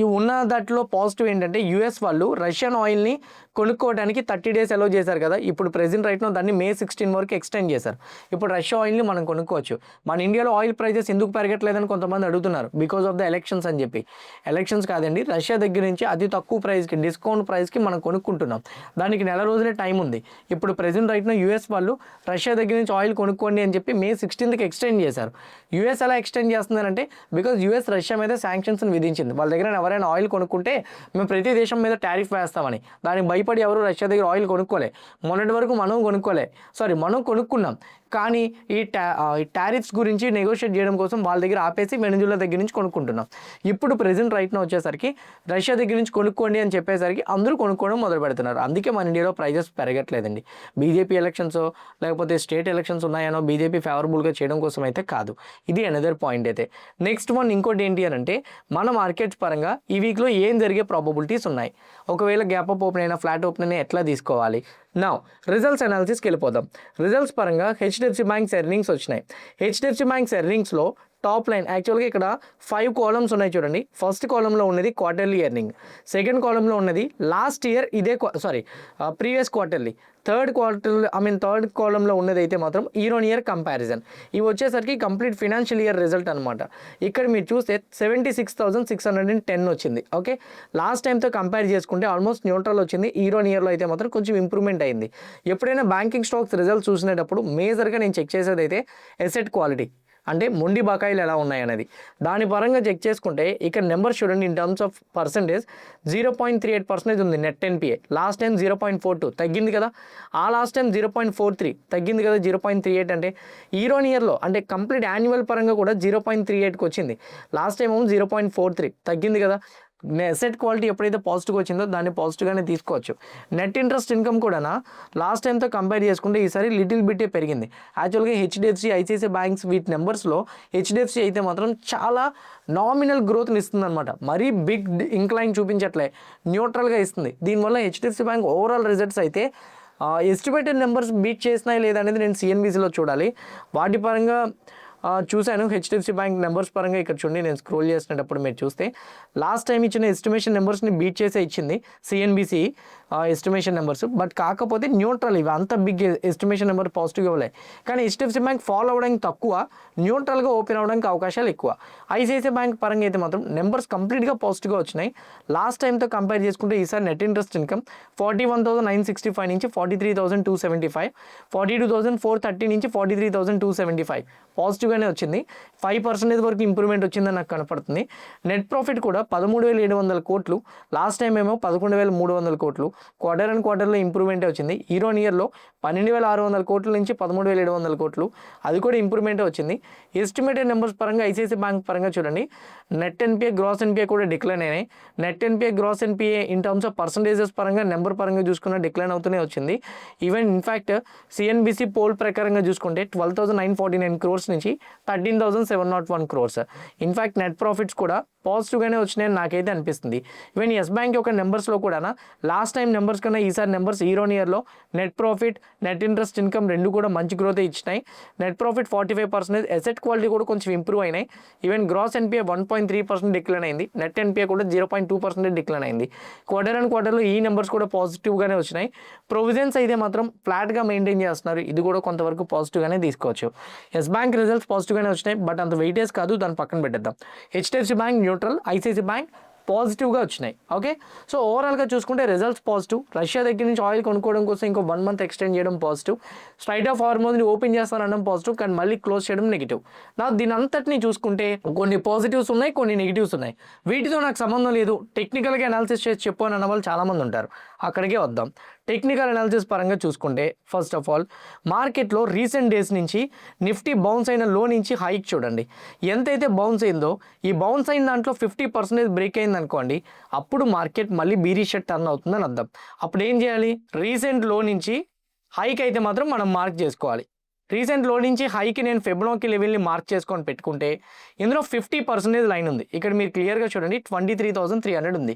ఈ ఉన్న దాంట్లో పాజిటివ్ ఏంటంటే యూఎస్ వాళ్ళు రష్యన్ ఆయిల్ని కొనుక్కోవడానికి 30 days అలౌ చేశారు కదా. ఇప్పుడు ప్రెజెంట్ రైట్నో దాన్ని May 16 వరకు ఎక్స్టెండ్ చేశారు. ఇప్పుడు రష్యా ఆయిల్ని మనం కొనుక్కోవచ్చు. మన ఇండియాలో ఆయిల్ ప్రైజెస్ ఎందుకు పెరగట్లేదని కొంతమంది అడుగుతున్నారు. బికాస్ ఆఫ్ ద ఎలక్షన్స్ అని చెప్పి. ఎలక్షన్స్ కాదండి, రష్యా దగ్గర నుంచి అతి తక్కువ ప్రైస్కి డిస్కౌంట్ ప్రైస్కి మనం కొనుక్కుంటున్నాం. దానికి నెల రోజులే టైం ఉంది. ఇప్పుడు ప్రెజెంట్ రైట్నో యూఎస్ వాళ్ళు రష్యా దగ్గర నుంచి ఆయిల్ కొనుక్కోండి అని చెప్పి May 16కి ఎక్స్టెండ్ చేశారు. యూఎస్ ఎలా ఎక్స్టెండ్ చేస్తున్నారంటే బికాజ్ యూఎస్ రష్యా మీద శాంక్షన్స్ని విధించింది. వాళ్ళ దగ్గర ఎవరైనా ఆయిల్ కొనుక్కుంటే మేము ప్రతి దేశం మీద టారిఫ్ వేస్తామని. దానికి భయపడి ఎవరు రష్యా దగ్గర ఆయిల్ కొనుక్కోలే. మొన్నటి వరకు మనం కొనుక్కున్నాం. కానీ ఈ టారిఫ్స్ గురించి నెగోషియేట్ చేయడం కోసం వాళ్ళ దగ్గర ఆపేసి వెనిజులా దగ్గర నుంచి కొనుక్కుంటున్నాం. ఇప్పుడు ప్రెజెంట్ రైట్నో వచ్చేసరికి రష్యా దగ్గర నుంచి కొనుక్కోండి అని చెప్పేసరికి అందరూ కొనుక్కోవడం మొదలు పెడుతున్నారు. అందుకే మన ఇండియాలో ప్రైజెస్ పెరగట్లేదండి. బీజేపీ ఎలక్షన్స్ లేకపోతే స్టేట్ ఎలక్షన్స్ ఉన్నాయనో బీజేపీ ఫేవరబుల్గా చేయడం కోసం అయితే కాదు. ఇది అనదర్ పాయింట్ అయితే. నెక్స్ట్ వన్ ఇంకోటి ఏంటి అని అంటే మన మార్కెట్స్ పరంగా ఈ వీక్లో ఏం జరిగే ప్రాబబిలిటీస్ ఉన్నాయి. ఒకవేళ గ్యాప్ అప్ ఓపెన్ అయినా ఫ్లాట్ ఓపెన్ అయినా ఎట్లా తీసుకోవాలి. నా రిజల్ట్స్ అనాలిసిస్కి వెళ్ళిపోదాం. రిజల్ట్స్ పరంగా హెచ్డిఎఫ్సి బ్యాంక్స్ ఎర్నింగ్స్ వచ్చినాయి. హెచ్డిఎఫ్సి బ్యాంక్స్ ఎర్నింగ్స్లో టాప్ లైన్ యాక్చువల్గా ఇక్కడ 5 కాలమ్స్ ఉన్నాయి చూడండి. ఫస్ట్ కాలంలో ఉన్నది క్వార్టర్లీ ఎర్నింగ్, సెకండ్ కాలంలో ఉన్నది last year previous quarterly, third కాలంలో ఉన్నది అయితే మాత్రం ఇయర్ ఆన్ ఇయర్ కంపారిజన్. ఇవి వచ్చేసరికి కంప్లీట్ ఫినాన్షియల్ ఇయర్ రిజల్ట్ అనమాట. ఇక్కడ మీరు చూస్తే 76,610 వచ్చింది. ఓకే, లాస్ట్ టైంతో కంపేర్ చేసుకుంటే ఆల్మోస్ట్ న్యూట్రల్ వచ్చింది. ఇయర్ ఆన్ ఇయర్లో అయితే మాత్రం కొంచెం ఇంప్రూవ్మెంట్ అయింది. ఎప్పుడైనా బ్యాంకింగ్ స్టాక్స్ రిజల్ట్ చూసినప్పుడు మేజర్గా నేను చెక్ చేసేది అయితే ఎసెట్ క్వాలిటీ, అంటే మొండి బకాయిలు ఎలా ఉన్నాయనేది. దాని పరంగా చెక్ చేసుకుంటే ఇక్కడ నెంబర్ చూడండి. ఇన్ టర్మ్స్ ఆఫ్ పర్సెంటేజ్ 0.38% ఉంది నెట్ ఎన్పిఏ. లాస్ట్ టైం 0.42 తగ్గింది కదా. ఆ లాస్ట్ టైం 0.43 తగ్గింది కదా. 0.38 అంటే ఇయర్ ఆన్ ఇయర్లో అంటే కంప్లీట్ యాన్యువల్ పరంగా కూడా 0.38కి వచ్చింది. లాస్ట్ టైం 0.43 తగ్గింది కదా. అసెట్ క్వాలిటీ ఎప్పుడైతే పాజిటివ్గా వచ్చిందో దాన్ని పాజిటివ్గానే తీసుకోవచ్చు. నెట్ ఇంట్రెస్ట్ ఇన్కమ్ కూడా లాస్ట్ టైంతో కంపేర్ చేసుకుంటే ఈసారి లిటిల్ బిట్టే పెరిగింది. యాక్చువల్గా హెచ్డిఎఫ్సి, ఐసిఐసిఐ బ్యాంక్స్ వీటి నెంబర్స్లో హెచ్డిఎఫ్సి అయితే మాత్రం చాలా నామినల్ గ్రోత్ని ఇస్తుంది అనమాట. మరీ బిగ్ ఇంక్లైన్ చూపించట్లే, న్యూట్రల్గా ఇస్తుంది. దీనివల్ల హెచ్డిఎఫ్సి బ్యాంక్ ఓవరాల్ రిజల్ట్స్ అయితే ఎస్టిమేటెడ్ నెంబర్స్ బీట్ చేసినాయి లేదా అనేది నేను సిఎన్బిసిలో చూడాలి. వాటి పరంగా చూశాను. హెచ్డిఎఫ్సి బ్యాంక్ నెంబర్స్ పరంగా ఇక్కడ చూడండి, నేను స్క్రోల్ చేసినప్పుడు మీరు చూస్తే లాస్ట్ టైం ఇచ్చిన ఎస్టిమేషన్ నెంబర్స్ని బీట్ చేసే ఇచ్చింది సిఎన్బిసి ఎస్టిమేషన్ నెంబర్స్. బట్ కాకపోతే న్యూట్రల్, ఇవి అంత బిగ్ ఎస్టిమేషన్ నెంబర్ పాజిటివ్గా ఇవ్వలే. కానీ హెచ్డిఎఫ్సి బ్యాంక్ ఫాలో అవ్వడానికి తక్కువ, న్యూట్రల్గా ఓపెన్ అవ్వడానికి అవకాశాలు ఎక్కువ. ఐసిఐసిఐ బ్యాంక్ పరంగా అయితే మాత్రం నెంబర్స్ కంప్లీట్గా పాజిటివ్గా వచ్చినాయి. లాస్ట్ టైంతో కంపేర్ చేసుకుంటే ఈసారి నెట్ ఇంట్రెస్ట్ ఇన్కమ్ 41,965 నుంచి 43,275, 42,430 నుంచి 43,275 పాజిటివ్గానే వచ్చింది. 5% వరకు ఇంప్రూవ్మెంట్ వచ్చిందని నాకు కనపడుతుంది. నెట్ ప్రాఫిట్ కూడా 13,700 కోట్లు, లాస్ట్ టైం ఏమో 11,300 కోట్లు. క్వార్టర్ అండ్ క్వార్టర్లో ఇంప్రూవ్మెంటే వచ్చింది. ఇయర్ ఆన్ ఇయర్లో 12,600 కోట్ల నుంచి 13,700 కోట్లు, అది కూడా ఇంప్రూవ్మెంటే వచ్చింది. ఎస్టిమేటెడ్ నెంబర్స్ పరంగా ఐసిఐసిఐ బ్యాంక్ పరంగా చూడండి, నెట్ ఎన్పిఏ, గ్రాస్ ఎన్పిఏ కూడా డిక్లైన్ అయినాయి. Net NPA, gross NPA in terms of percentages పరంగా నెంబర్ పరంగా చూసుకున్న డిక్లైన్ అవుతూనే వచ్చింది. ఈవెన్ ఇన్ఫ్యాక్ట్ సిఎన్బిసి పోల్ ప్రకారంగా చూసుకుంటే 12,949 crores నుంచి 13,701 crores. ఇన్ఫ్యాక్ట్ నెట్ ప్రాఫిట్స్ కూడా పాజిటివ్గానే వచ్చినాయని నాకైతే అనిపిస్తుంది. ఈవెన్ ఎస్ బ్యాంక్ యొక్క నెంబర్స్లో కూడా లాస్ట్ టైం నెంబర్స్ కన్నా ఈసారి నెంబర్స్ ఇయర్ ఆన్ ఇయర్లో net profit, net interest income రెండు కూడా మంచి గ్రోత్ ఇచ్చినాయి. నెట్ ప్రాఫిట్ 45%, అసెట్ క్వాలిటీ కూడా కొంచెం ఇంప్రూవ్ అయినాయి. ఈవెన్ గ్రాస్ ఎన్పిఏ 1.3% డిక్లైన్ అయింది, నెట్ ఎన్పిఏ కూడా 0.2% డిక్లైన్ అయింది. క్వార్టర్ అండ్ క్వార్టర్లో ఈ నెంబర్స్ కూడా పాజిటివ్గానే వచ్చినాయి. ప్రొవిజన్స్ అయితే మాత్రం ఫ్లాట్గా మెయింటైన్ చేస్తున్నారు, ఇది కూడా కొంతవరకు పాజిటివ్గానే తీసుకోవచ్చు. ఎస్ బ్యాంక్ రిజల్ట్స్ పాజిటివ్గానే వచ్చినాయి, బట్ అంత వెయిటేజ్ కాదు, దాన్ని పక్కన పెట్టేద్దాం. HDFC bank neutral, ICICI bank పాజిటివ్గా వచ్చినాయి. ఓకే, సో ఓవరాల్గా చూసుకుంటే రిజల్ట్స్ పాజిటివ్. రష్యా దగ్గర నుంచి ఆయిల్ కొనుక్కోవడం కోసం ఇంకో 1 month ఎక్స్టెండ్ చేయడం పాజిటివ్. స్ట్రైట్ ఆఫ్ హార్మోన్స్ని ఓపెన్ చేస్తానడం పాజిటివ్, కానీ మళ్ళీ క్లోజ్ చేయడం నెగిటివ్. నా దీని అంతటిని చూసుకుంటే కొన్ని పాజిటివ్స్ ఉన్నాయి, కొన్ని నెగిటివ్స్ ఉన్నాయి. వీటితో నాకు సంబంధం లేదు, టెక్నికల్గా అనాలిసిస్ చేసి చెప్పు అని అన్న వాళ్ళు చాలామంది ఉంటారు. అక్కడికే వద్దాం. టెక్నికల్ అనాలిసిస్ పరంగా చూసుకుంటే ఫస్ట్ ఆఫ్ ఆల్ మార్కెట్లో రీసెంట్ డేస్ నుంచి నిఫ్టీ బౌన్స్ అయిన లో నుంచి హైక్ చూడండి. ఎంతైతే బౌన్స్ అయిందో ఈ బౌన్స్ అయిన దాంట్లో 50% బ్రేక్ అయింది అనుకోండి, అప్పుడు మార్కెట్ మళ్ళీ బీరిష్ టర్న్ అవుతుందని అర్థం. అప్పుడు ఏం చేయాలి? రీసెంట్ లో నుంచి హైక్ అయితే మాత్రం మనం మార్క్ చేసుకోవాలి. రీసెంట్ లో నుంచి హైకి నేను ఫిబొనాకీ లెవెల్ని మార్క్ చేసుకొని పెట్టుకుంటే ఇందులో 50% లైన్ ఉంది. ఇక్కడ మీరు క్లియర్గా చూడండి, 23,300 ఉంది.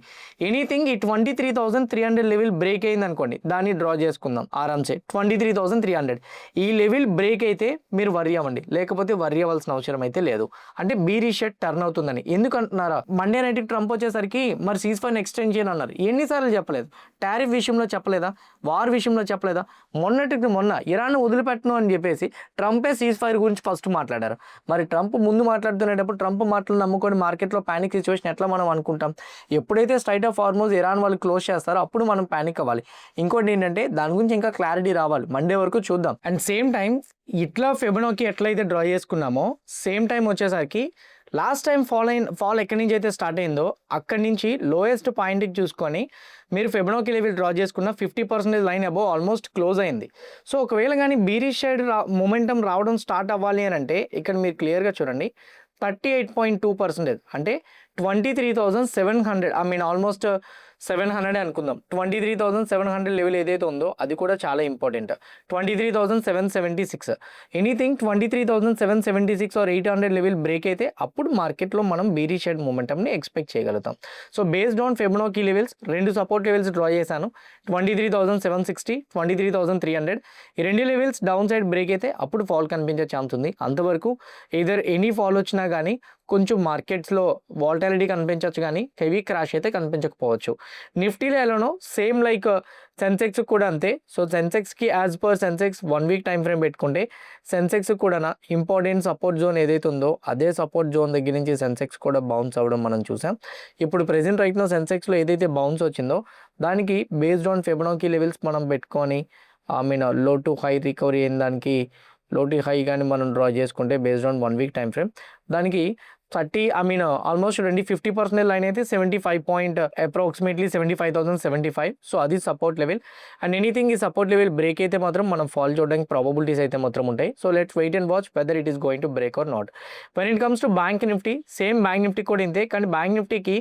ఎనీథింగ్ ఈ 23,300 లెవెల్ బ్రేక్ అయింది అనుకోండి, దాన్ని డ్రా చేసుకుందాం ఆరామ్సే. 23,300 ఈ లెవెల్ బ్రేక్ అయితే మీరు వర్రీ అవ్వండి, లేకపోతే వర్రీ అవ్వాల్సిన అవసరం అయితే లేదు. అంటే బీరిష్ టర్న్ అవుతుందని. ఎందుకు అంటున్నారా? మండే నైట్కి ట్రంప్ వచ్చేసరికి మరి సీజ్ ఫైర్ని ఎక్స్టెండ్ చేయను అన్నారు. ఎన్నిసార్లు చెప్పలేదు? టారిఫ్ విషయంలో చెప్పలేదా? వార్ విషయంలో చెప్పలేదా? మొన్నటికి మొన్న ఇరాన్ వదిలిపెట్టను అని చెప్పేసి ట్రంపే సీజ్ ఫైర్ గురించి ఫస్ట్ మాట్లాడారు. మరి ట్రంప్ ముందు మాట్లాడుతున్నప్పుడు ట్రంప్ మాటలు నమ్ముకొని మార్కెట్లో ప్యానిక్ సిచ్యువేషన్ ఎట్లా మనం అనుకుంటాం? ఎప్పుడైతే స్ట్రైట్ ఆఫ్ హార్మోన్స్ ఇరాన్ వాళ్ళు క్లోజ్ చేస్తారో అప్పుడు మనం ప్యానిక్ అవ్వాలి. ఇంకోటి ఏంటంటే దాని గురించి ఇంకా క్లారిటీ రావాలి, మండే వరకు చూద్దాం. అండ్ సేమ్ టైం ఇట్లా ఫిబొనాకీ ఎట్లయితే డ్రా చేసుకున్నామో సేమ్ టైం వచ్చేసరికి లాస్ట్ టైం ఫాల్ ఎక్కడి నుంచి అయితే స్టార్ట్ అయిందో అక్కడి నుంచి లోయెస్ట్ పాయింట్కి చూసుకొని మీరు ఫిబొనాకీ లెవెల్ డ్రా చేసుకున్న 50% లైన్ అబోవ్ ఆల్మోస్ట్ క్లోజ్ అయింది. సో ఒకవేళ కానీ బీరిష్ సైడ్ మొమెంటం రావడం స్టార్ట్ అవ్వాలి అని అంటే ఇక్కడ మీరు క్లియర్గా చూడండి, 38.2% అంటే 23,700, ఐ మీన్ ఆల్మోస్ట్ 700 అనుకుందాం. 23,700 లెవెల్ ఏదైతే ఉందో అది కూడా చాలా important. 23,776 anything 23,776 or 800 level break అయితే అప్పుడు మార్కెట్లో మనం బీరిష్ సైడ్ మొమెంటంని ఎక్స్పెక్ట్ చేయగలుగుతాం. So based on Fibonacci levels రెండు సపోర్ట్ లెవెల్స్ డ్రా చేశాను, 23,760, 23,300. ఈ రెండు లెవెల్స్ డౌన్ సైడ్ బ్రేక్ అయితే అప్పుడు ఫాల్ కనిపించే ఛాన్స్ ఉంది. అంతవరకు ఎయిదర్ ఎనీ ఫాల్ వచ్చినా కానీ కొంచెం మార్కెట్స్లో వాలటాలిటీ కనిపించవచ్చు, కానీ హెవీ క్రాష్ అయితే కనిపించకపోవచ్చు. నిఫ్టీలో ఎలానో సేమ్ లైక్ సెన్సెక్స్ కూడా అంతే. సో సెన్సెక్స్కి as per Sensex 1 week time frame పెట్టుకుంటే సెన్సెక్స్ కూడా ఇంపార్టెంట్ సపోర్ట్ జోన్ ఏదైతే ఉందో అదే సపోర్ట్ జోన్ దగ్గర నుంచి సెన్సెక్స్ కూడా బౌన్స్ అవ్వడం మనం చూసాం. ఇప్పుడు ప్రెసెంట్ రైట్నో సెన్సెక్స్లో ఏదైతే బౌన్స్ వచ్చిందో దానికి బేస్డ్ ఆన్ ఫిబొనాకీ లెవెల్స్ మనం పెట్టుకొని I mean low to high recovery అయిన దానికి లో టు హై కానీ మనం డ్రా చేసుకుంటే based on 1 week time frame దానికి 30 ఐ మీన్ ఆల్మోస్ట్ 50% లైన్ అయితే 75 అప్రాక్సిమేట్లీ 75,075. సో అది సపోర్ట్ లెవెల్. అండ్ ఎనీథింగ్ ఈ సపోర్ట్ లెవెల్ బ్రేక్ అయితే మాత్రం మనం ఫాల్ చూడడానికి ప్రాబబిలిటీస్ అయితే మాత్రం ఉంటాయి. So let's wait and watch whether it is going to break or not. When it comes to bank Nifty, same bank Nifty కూడా ఇంతే, కానీ బ్యాంక్ నిఫ్టీకి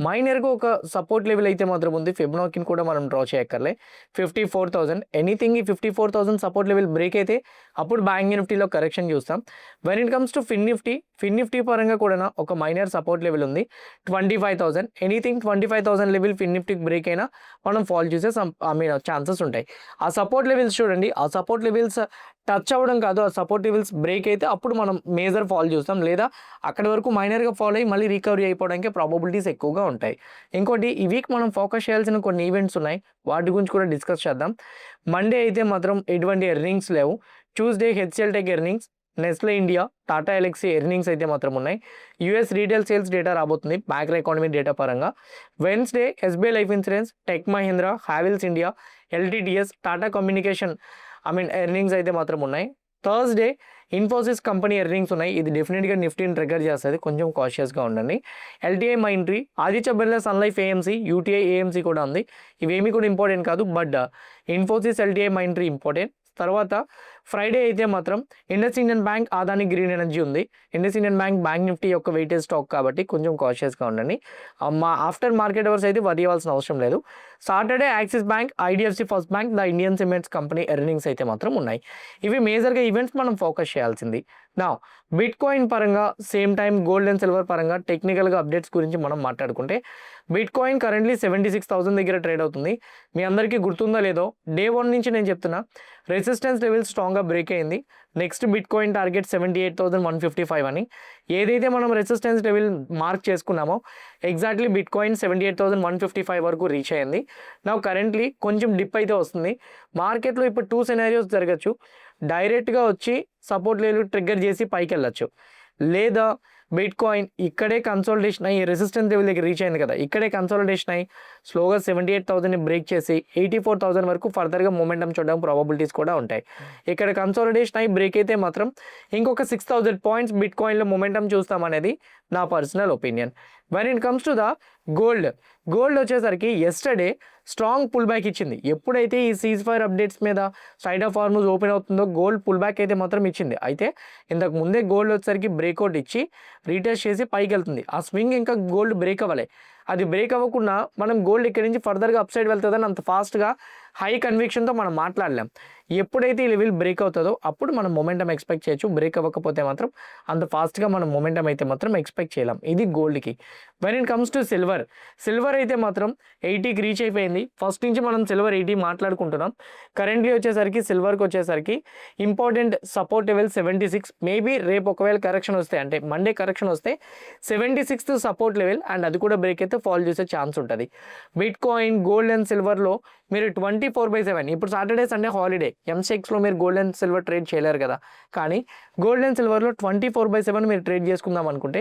మైనర్గా ఒక సపోర్ట్ లెవెల్ అయితే మాత్రం ఉంది. ఫిబొనాకీని కూడా మనం డ్రా చేయక్కర్లే, 54,000. ఎనీథింగ్ ఈ 54,000 సపోర్ట్ లెవెల్ బ్రేక్ అయితే అప్పుడు బ్యాంక్ నిఫ్టీలో కరెక్షన్ చూస్తాం. When it comes to Fin Nifty పరంగా కూడా ఒక మైనర్ సపోర్ట్ లెవెల్ ఉంది, 25,000. ఎనీథింగ్ 25,000 లెవెల్ ఫిన్ నిఫ్టీకి బ్రేక్ అయినా మనం ఫాల్ చూసే ఐ మీన్ ఛాన్సెస్ ఉంటాయి. ఆ సపోర్ట్ లెవెల్స్ చూడండి, ఆ సపోర్ట్ లెవెల్స్ టచ్ అవ్వడం కాదు, ఆ సపోర్ట్ లెవెల్స్ బ్రేక్ అయితే అప్పుడు మనం మేజర్ ఫాల్ చూస్తాం, లేదా అక్కడి వరకు మైనర్గా ఫాల్ అయ్యి మళ్ళీ రికవరీ అయిపోవడానికి ప్రాబబిలిటీస్ ఎక్కువగా ఉంటాయి. ఇంకోటి ఈ వీక్ మనం ఫోకస్ చేయాల్సిన కొన్ని ఈవెంట్స్ ఉన్నాయి, వాటి గురించి కూడా డిస్కస్ చేద్దాం. మండే అయితే మాత్రం ఎటువంటి ఎర్నింగ్స్ లేవు. Tuesday HCl tech earnings, Nestle India, Tata ఎలక్సీ earnings అయితే మాత్రం ఉన్నాయి. యూఎస్ రీటైల్ సేల్స్ డేటా రాబోతుంది మ్యాక్రో ఎకానమీ డేటా పరంగా. Wednesday SBI life insurance, tech Mahindra, Havells India, LTTS, Tata communication I mean earnings అయితే మాత్రం ఉన్నాయి. థర్స్డే ఇన్ఫోసిస్ కంపెనీ ఎర్నింగ్స్ ఉన్నాయి, ఇది డెఫినెట్గా నిఫ్టీని ట్రిగ్గర్ చేస్తుంది, కొంచెం కాషియస్గా ఉండండి. LTI Mindtree, Aditya Birla sun life AMC, UTI AMC కూడా ఉంది. ఇవేమీ కూడా ఇంపార్టెంట్ కాదు, but Infosys LTI Mindtree important. తర్వాత ఫ్రైడే అయితే మాత్రం Indus Indian bank, Adani green energy ఉంది. ఇండస్ ఇండియన్ బ్యాంక్ నిఫ్టీ యొక్క వెయిటేజ్ స్టాక్ కాబట్టి కొంచెం కాషియస్గా ఉండండి. మా ఆఫ్టర్ మార్కెట్ అవర్స్ అయితే వరి అవ్వాల్సిన అవసరం లేదు. Saturday axis bank, IDFC first bank, the Indian cements company earnings అయితే మాత్రం ఉన్నాయి. ఇవి మేజర్గా ఈవెంట్స్ మనం ఫోకస్ చేయాల్సింది. నా బిట్ కాయిన్ పరంగా, same time gold and silver పరంగా టెక్నికల్గా అప్డేట్స్ గురించి మనం మాట్లాడుకుంటే, బిట్ కాయిన్ కరెంట్లీ 76,000 దగ్గర ట్రేడ్ అవుతుంది. మీ అందరికీ గుర్తుందో లేదో, డే 1 నుంచి నేను చెప్తున్నా, రెసిస్టెన్స్ లెవెల్ స్ట్రాంగ్గా బ్రేక్ అయింది. నెక్స్ట్ బిట్ కాయిన్ టార్గెట్ 78,155 అని. ఏదైతే మనం రెసిస్టెన్స్ లెవెల్ మార్క్ చేసుకున్నామో ఎగ్జాక్ట్లీ బిట్ కాయిన్ 78,155 వరకు రీచ్ అయ్యింది. నా కరెంట్లీ కొంచెం డిప్ అయితే వస్తుంది. మార్కెట్లో ఇప్పుడు 2 సినారియోస్ జరగచ్చు. డైరెక్ట్గా వచ్చి సపోర్ట్ లెవెల్ ట్రిగ్గర్ చేసి పైకి వెళ్ళచ్చు, లేదా బిట్ కాయిన్ ఇక్కడే కన్సాలిడేషన్ అయ్యి రెసిస్టెన్స్ లెవెల్ దగ్గర రీచ్ అయింది కదా, ఇక్కడే కన్సాలిడేషన్ అయ్యి స్లోగా 78,000ని బ్రేక్ చేసి 84,000 వరకు ఫర్దర్గా మూమెంటం చూడడం ప్రాబబిలిటీస్ కూడా ఉంటాయి. ఇక్కడ కన్సాలిడేషన్ అయ్యి బ్రేక్ అయితే మాత్రం ఇంకొక 6,000 పాయింట్స్ బిట్ కాయిన్లో మూమెంటం చూస్తామనేది నా personal opinion. When it comes to the gold వచ్చేసరికి ఎస్టర్డే స్ట్రాంగ్ పుల్ బ్యాక్ ఇచ్చింది. ఎప్పుడైతే ఈ సీజ్ ఫైర్ అప్డేట్స్ మీద సైడ్ ఆఫ్ హార్మోజ్ ఓపెన్ అవుతుందో గోల్డ్ పుల్ బ్యాక్ అయితే మాత్రం ఇచ్చింది. అయితే ఇంతకు ముందే గోల్డ్ వచ్చేసరికి బ్రేక్అవుట్ ఇచ్చి రీటెస్ట్ చేసి పైకి వెళ్తుంది. ఆ స్వింగ్ ఇంకా గోల్డ్ బ్రేక్ అవ్వలే. అది బ్రేక్ అవ్వకుండా మనం గోల్డ్ ఇక్కడి నుంచి ఫర్దర్గా అప్ సైడ్ వెళ్తుందని అంత ఫాస్ట్గా హై కన్విక్షన్తో మనం మాట్లాడలేం. ఎప్పుడైతే ఈ లెవెల్ బ్రేక్ అవుతుందో అప్పుడు మనం మొమెంటం ఎక్స్పెక్ట్ చేయొచ్చు. బ్రేక్ అవ్వకపోతే మాత్రం అంత ఫాస్ట్గా మనం మొమెంటం అయితే మాత్రం ఎక్స్పెక్ట్ చేయలేం. ఇది గోల్డ్కి. When it comes to silver అయితే మాత్రం 80కి రీచ్ అయిపోయింది. ఫస్ట్ నుంచి మనం సిల్వర్ 80 మాట్లాడుకుంటున్నాం. కరెంట్లీ వచ్చేసరికి సిల్వర్కి వచ్చేసరికి ఇంపార్టెంట్ సపోర్ట్ లెవెల్ 76. మేబీ రేపు ఒకవేళ కరెక్షన్ వస్తే, అంటే మండే కరెక్షన్ వస్తే 76th సపోర్ట్ లెవెల్, అండ్ అది కూడా బ్రేక్ అయితే ఫాల్ చేసే ఛాన్స్ ఉంటుంది. బిట్ కాయిన్, గోల్డ్ అండ్ సిల్వర్లో మీరు 24/7, ఇప్పుడు సాటర్డే సండే హాలిడే, ఎంసెక్స్లో మీరు గోల్డ్ అండ్ సిల్వర్ ట్రేడ్ చేయలేరు కదా, కానీ గోల్డ్ అండ్ సిల్వర్లో 24/7 మీరు ట్రేడ్ చేసుకుందాం అనుకుంటే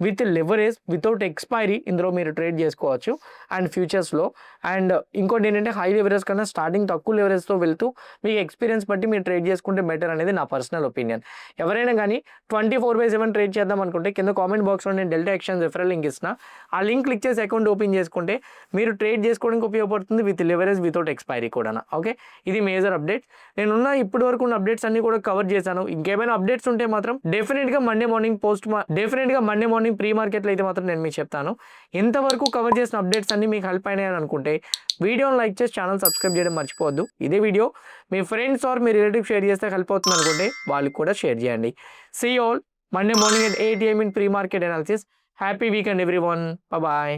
విత్ లెవరేజ్, వితౌట్ ఎక్స్పైరీ ఇందులో మీరు ట్రేడ్ చేసుకోవచ్చు. అండ్ ఫ్యూచర్స్లో, అండ్ ఇంకోటి ఏంటంటే హై లెవరేజ్ కన్నా స్టార్టింగ్ తక్కువ లెవరేజ్తో వెళ్తూ మీ ఎక్స్పీరియన్స్ బట్టి మీరు ట్రేడ్ చేసుకుంటే బెటర్ అనేది నా పర్సనల్ ఒపీనియన్. ఎవరైనా కానీ 24/7 ట్రేడ్ చేద్దాం అనుకుంటే కింద కామెంట్ బాక్స్లో నేను డెల్టా ఎక్స్చేంజ్ రిఫరల్ లింక్ ఇస్తున్నా. ఆ లింక్ క్లిక్ చేసి అకౌంట్ ఓపెన్ చేసుకుంటే మీరు ట్రేడ్ చేసుకోవడానికి ఉపయోగపడుతుంది, విత్ లెవరేజ్, వితౌట్ ఎక్స్పైరీ కూడా. ఓకే, ఇది మేజర్ అప్డేట్. నేనున్న ఇప్పటి వరకు ఉన్న అప్డేట్స్ అన్ని కూడా కవర్ చేశాను. ఇంకేమైనా అప్డేట్స్ ఉంటే మాత్రం డెఫినెట్గా మండే మార్నింగ్ ప్రీ మార్కెట్లో అయితే మాత్రం నేను మీకు చెప్తాను. ఇంతవరకు కవర్ చేసిన అప్డేట్స్ అన్ని మీకు హెల్ప్ అయినాయని అనుకుంటే వీడియోని లైక్ చేసి ఛానల్ సబ్స్క్రైబ్ చేయడం మర్చిపోవద్దు. ఇదే వీడియో మీ ఫ్రెండ్స్ ఆర్ మీ రిలేటివ్ షేర్ చేస్తే హెల్ప్ అవుతుంది అనుకుంటే వాళ్ళకి కూడా షేర్ చేయండి. See all Monday morning at 8 AM in pre-market analysis. Happy weekend everyone. Bye bye.